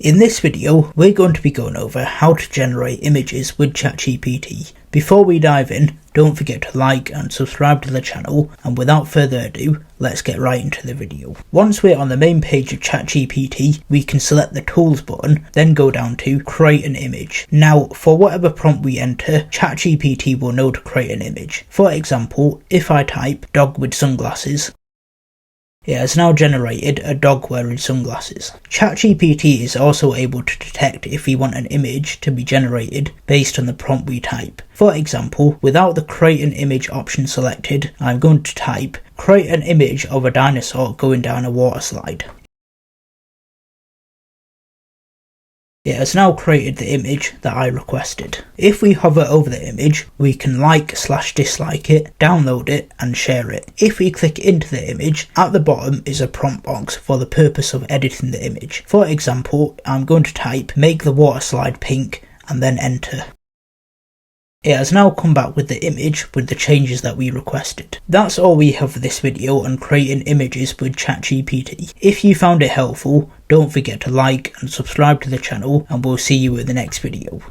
In this video, we're going to be going over how to generate images with ChatGPT. Before we dive in, don't forget to like and subscribe to the channel, and without further ado, let's get right into the video. Once we're on the main page of ChatGPT, we can select the Tools button, then go down to Create an Image. Now, for whatever prompt we enter, ChatGPT will know to create an image. For example, if I type dog with sunglasses, it has now generated a dog wearing sunglasses. ChatGPT is also able to detect if we want an image to be generated based on the prompt we type. For example, without the Create an Image option selected, I'm going to type, create an image of a dinosaur going down a water slide. It has now created the image that I requested. If we hover over the image, we can like/dislike it, download it and share it. If we click into the image, at the bottom is a prompt box for the purpose of editing the image. For example, I'm going to type make the water slide pink and then enter. It has now come back with the image with the changes that we requested. That's all we have for this video on creating images with ChatGPT. If you found it helpful, don't forget to like and subscribe to the channel, and we'll see you in the next video.